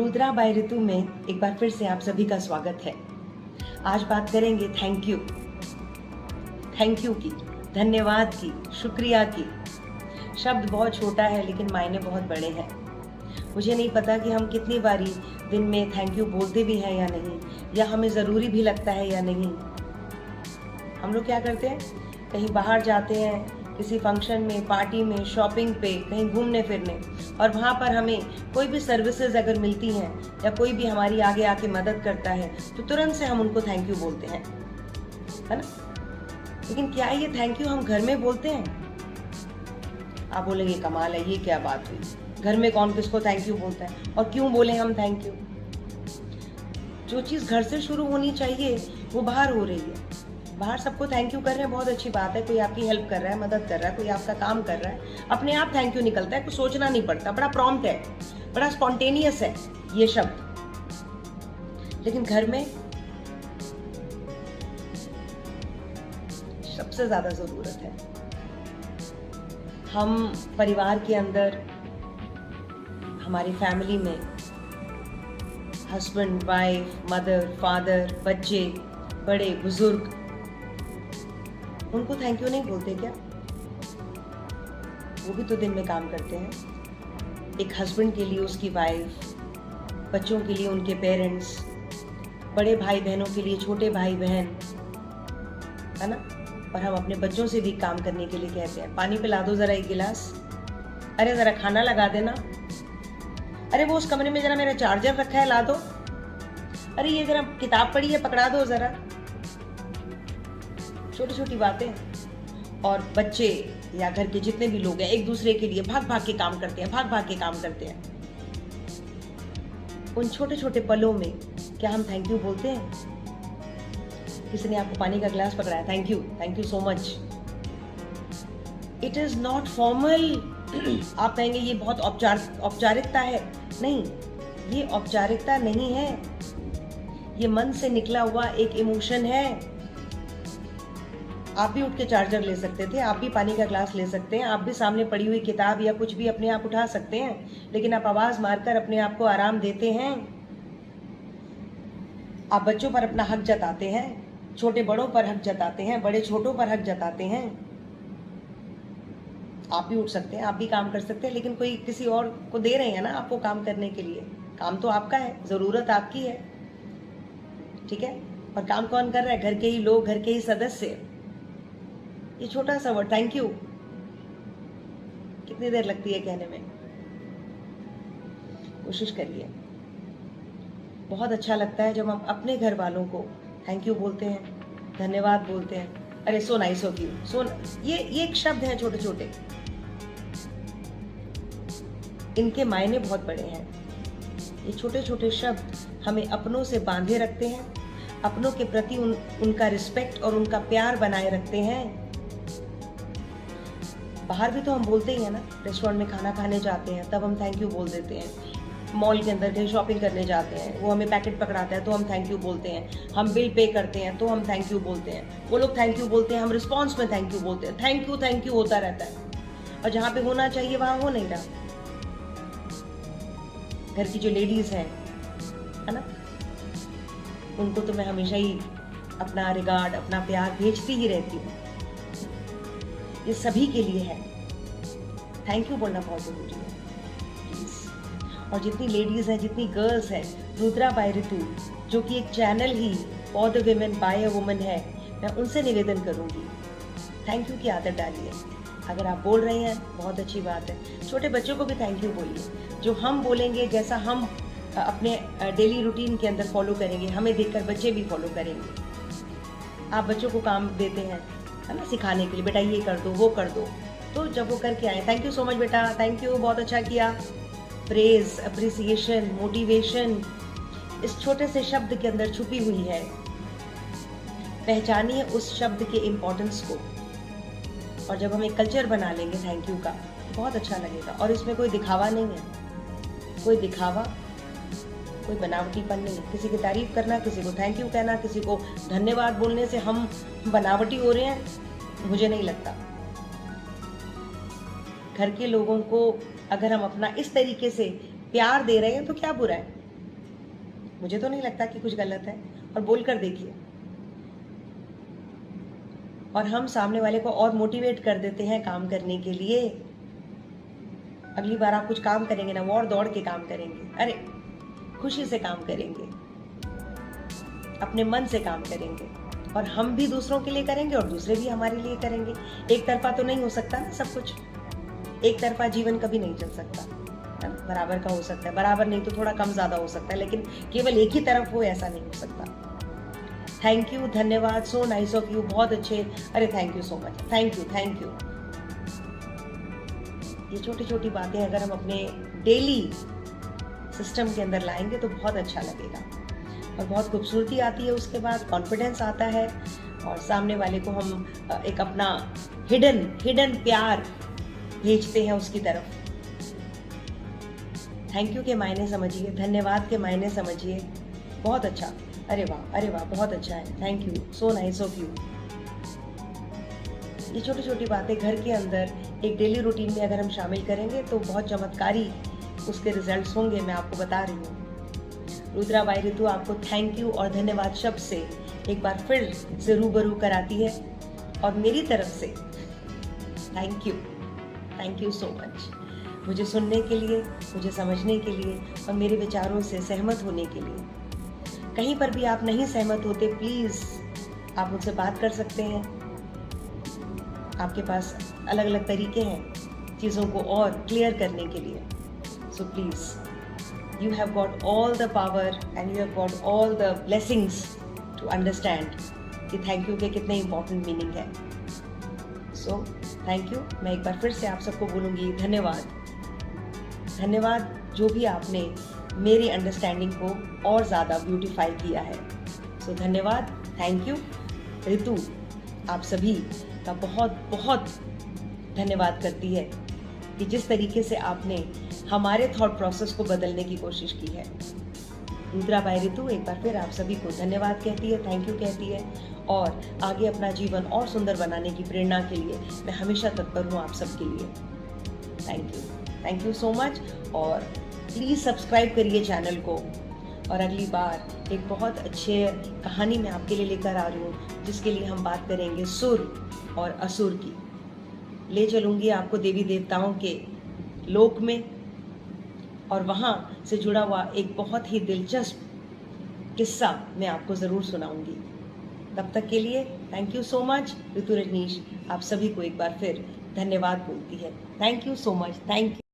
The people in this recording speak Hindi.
रुद्रा बाय ऋतु में एक बार फिर से आप सभी का स्वागत है। आज बात करेंगे थैंक यू की, धन्यवाद की, शुक्रिया की। शब्द बहुत छोटा है लेकिन मायने बहुत बड़े हैं। मुझे नहीं पता कि हम कितनी बारी दिन में थैंक यू बोलते भी हैं या नहीं, या हमें ज़रूरी भी लगता है या नहीं। हम लोग क्या करते हैं, कहीं बाहर जाते हैं, किसी फंक्शन में, पार्टी में, शॉपिंग पे, कहीं घूमने फिरने, और वहाँ पर हमें कोई भी सर्विसेज अगर मिलती हैं या कोई भी हमारी आगे आके मदद करता है तो तुरंत से हम उनको थैंक यू बोलते हैं, है ना। लेकिन क्या ये थैंक यू हम घर में बोलते हैं? आप बोलेंगे कमाल है, ये क्या बात हुई, घर में कौन किसको थैंक यू बोलता है, और क्यों बोले हम थैंक यू? जो चीज़ घर से शुरू होनी चाहिए वो बाहर हो रही है। बाहर सबको थैंक यू कर रहे हैं, बहुत अच्छी बात है। कोई आपकी हेल्प कर रहा है, मदद कर रहा है, कोई आपका काम कर रहा है, अपने आप थैंक यू निकलता है, कुछ सोचना नहीं पड़ता। बड़ा प्रॉम्प्ट है, बड़ा स्पॉन्टेनियस है ये शब्द। लेकिन घर में सबसे ज्यादा जरूरत है। हम परिवार के अंदर, हमारी फैमिली में हस्बैंड, वाइफ, मदर, फादर, बच्चे, बड़े बुजुर्ग, उनको थैंक यू नहीं बोलते क्या? वो भी तो दिन में काम करते हैं। एक हस्बैंड के लिए उसकी वाइफ, बच्चों के लिए उनके पेरेंट्स, बड़े भाई बहनों के लिए छोटे भाई बहन, है ना। और हम अपने बच्चों से भी काम करने के लिए कहते हैं, पानी पिला दो जरा एक गिलास, अरे जरा खाना लगा देना, अरे वो उस कमरे में जरा मेरा चार्जर रखा है ला दो, अरे ये जरा किताब पढ़ी है पकड़ा दो जरा। छोटी छोटी बातें। और बच्चे या घर के जितने भी लोग हैं एक दूसरे के लिए भाग भाग के काम करते हैं, उन छोटे छोटे पलों में क्या हम थैंक यू बोलते हैं? किसी ने आपको पानी का गिलास पकड़ाया, thank you so much. It is not formal. आप कहेंगे ये बहुत औपचारिकता है। नहीं, ये औपचारिकता नहीं है, ये मन से निकला हुआ एक इमोशन है। आप भी उठ के चार्जर ले सकते थे, आप भी पानी का ग्लास ले सकते हैं, आप भी सामने पड़ी हुई किताब या कुछ भी अपने आप उठा सकते हैं, लेकिन आप आवाज मारकर अपने आप को आराम देते हैं। आप बच्चों पर अपना हक जताते हैं, छोटे बड़ों पर हक जताते हैं, बड़े छोटों पर हक जताते हैं। आप भी उठ सकते हैं, आप भी काम कर सकते हैं, लेकिन कोई किसी और को दे रहे हैं ना आपको काम करने के लिए। काम तो आपका है, जरूरत आपकी है, ठीक है। और काम कौन कर रहा है? घर के ही लोग, घर के ही सदस्य। ये छोटा सा वर्ड थैंक यू कितनी देर लगती है कहने में? कोशिश करिए। बहुत अच्छा लगता है जब हम अपने घर वालों को थैंक यू बोलते हैं, धन्यवाद बोलते हैं। अरे सो नाइस ऑफ यू, ये एक शब्द है छोटे छोटे, इनके मायने बहुत बड़े हैं। ये छोटे छोटे शब्द हमें अपनों से बांधे रखते हैं, अपनों के प्रति उनका रिस्पेक्ट और उनका प्यार बनाए रखते हैं। बाहर भी तो हम बोलते ही हैं ना, रेस्टोरेंट में खाना खाने जाते हैं तब हम थैंक यू बोल देते हैं। मॉल के अंदर कहीं शॉपिंग करने जाते हैं, वो हमें पैकेट पकड़ाता है तो हम थैंक यू बोलते हैं। हम बिल पे करते हैं तो हम थैंक यू बोलते हैं। वो लोग थैंक यू बोलते हैं, हम रिस्पॉन्स में थैंक यू बोलते हैं। थैंक यू होता रहता है, और जहाँ पे होना चाहिए वहाँ हो नहीं रहा। घर की जो लेडीज हैं, है ना, उनको तो मैं हमेशा ही अपना रिगार्ड, अपना प्यार भेजती ही रहती हूँ। ये सभी के लिए है, थैंक यू बोलना बहुत जरूरी है प्लीज। और जितनी लेडीज हैं, जितनी गर्ल्स हैं, रुद्रा बाय ऋतु जो कि एक channel he for the women bye a woman है, मैं उनसे निवेदन करूंगी, थैंक यू की आदत डालिए। अगर आप बोल रहे हैं बहुत अच्छी बात है। छोटे बच्चों को भी थैंक यू बोलिए। जो हम बोलेंगे, जैसा हम अपने डेली रूटीन के अंदर फॉलो करेंगे, हमें देखकर बच्चे भी फॉलो करेंगे। आप बच्चों को काम देते हैं, है ना, सिखाने के लिए, बेटा ये कर दो, वो कर दो, तो जब वो करके आए, थैंक यू सो मच बेटा, थैंक यू, बहुत अच्छा किया। प्रेज, अप्रिसिएशन, मोटिवेशन इस छोटे से शब्द के अंदर छुपी हुई है। पहचानिए उस शब्द के इम्पोर्टेंस को, और जब हम एक कल्चर बना लेंगे थैंक यू का तो बहुत अच्छा लगेगा। और इसमें कोई दिखावा नहीं है, कोई दिखावा, कोई बनावटीपन नहीं है। किसी की तारीफ करना, किसी को थैंक यू कहना, किसी को धन्यवाद बोलने से हम बनावटी हो रहे हैं, मुझे नहीं लगता। घर के लोगों को अगर हम अपना इस तरीके से प्यार दे रहे हैं तो क्या बुरा है? मुझे तो नहीं लगता कि कुछ गलत है, और बोल कर देखिए, और हम सामने वाले को और मोटिवेट कर देते हैं काम करने के लिए। अगली बार आप कुछ काम करेंगे ना, वो और दौड़ के काम करेंगे, अरे खुशी से काम करेंगे, अपने मन से काम करेंगे, और हम भी दूसरों के लिए करेंगे और दूसरे भी हमारे लिए करेंगे। एक तरफा तो नहीं हो सकता ना सब कुछ, एक तरफा जीवन कभी नहीं चल सकता है ना, बराबर का हो सकता है, बराबर नहीं तो थोड़ा कम ज्यादा हो सकता है, लेकिन केवल एक ही तरफ हो ऐसा नहीं हो सकता। थैंक यू, धन्यवाद, सो नाइस ऑफ यू, बहुत अच्छे, अरे thank you so much, thank you thank you. ये छोटी छोटी बातें अगर हम अपने डेली सिस्टम के अंदर लाएंगे तो बहुत अच्छा लगेगा, और बहुत खूबसूरती आती है, उसके बाद कॉन्फिडेंस आता है, और सामने वाले को हम एक अपना हिडन प्यार भेजते हैं उसकी तरफ। थैंक यू के मायने समझिए, धन्यवाद के मायने समझिए, बहुत अच्छा, अरे वाह बहुत अच्छा है, thank you, so nice of you. ये छोटी छोटी बातें घर के अंदर एक डेली रूटीन में अगर हम शामिल करेंगे तो बहुत चमत्कारी उसके रिजल्ट्स होंगे, मैं आपको बता रही हूँ। रुद्रा बाई ऋतु आपको थैंक यू और धन्यवाद शब्द से एक बार फिर से रूबरू कराती है, और मेरी तरफ से थैंक यू सो मच, मुझे सुनने के लिए, मुझे समझने के लिए, और मेरे विचारों से सहमत होने के लिए। कहीं पर भी आप नहीं सहमत होते, प्लीज़ आप मुझसे बात कर सकते हैं, आपके पास अलग अलग तरीके हैं चीज़ों को और क्लियर करने के लिए। So please, you have got all the power and you have got all the blessings to understand कि थैंक यू के कितने इंपॉर्टेंट मीनिंग है। सो थैंक यू, मैं एक बार फिर से आप सबको बोलूँगी धन्यवाद जो भी आपने मेरी अंडरस्टैंडिंग को और ज़्यादा ब्यूटीफाई किया है। सो धन्यवाद, थैंक यू। ऋतु आप सभी का बहुत बहुत धन्यवाद करती है कि जिस तरीके से आपने हमारे थॉट प्रोसेस को बदलने की कोशिश की है। रुद्रा बाई ऋतु एक बार फिर आप सभी को धन्यवाद कहती है, थैंक यू कहती है, और आगे अपना जीवन और सुंदर बनाने की प्रेरणा के लिए मैं हमेशा तत्पर हूँ आप सबके लिए। थैंक यू सो मच, और प्लीज़ सब्सक्राइब करिए चैनल को, और अगली बार एक बहुत अच्छे कहानी मैं आपके लिए लेकर आ रही हूँ, जिसके लिए हम बात करेंगे सुर और असुर की। ले चलूँगी आपको देवी देवताओं के लोक में, और वहाँ से जुड़ा हुआ एक बहुत ही दिलचस्प किस्सा मैं आपको ज़रूर सुनाऊंगी। तब तक के लिए थैंक यू सो मच। ऋतु रजनीश आप सभी को एक बार फिर धन्यवाद बोलती है। Thank you so much, thank you.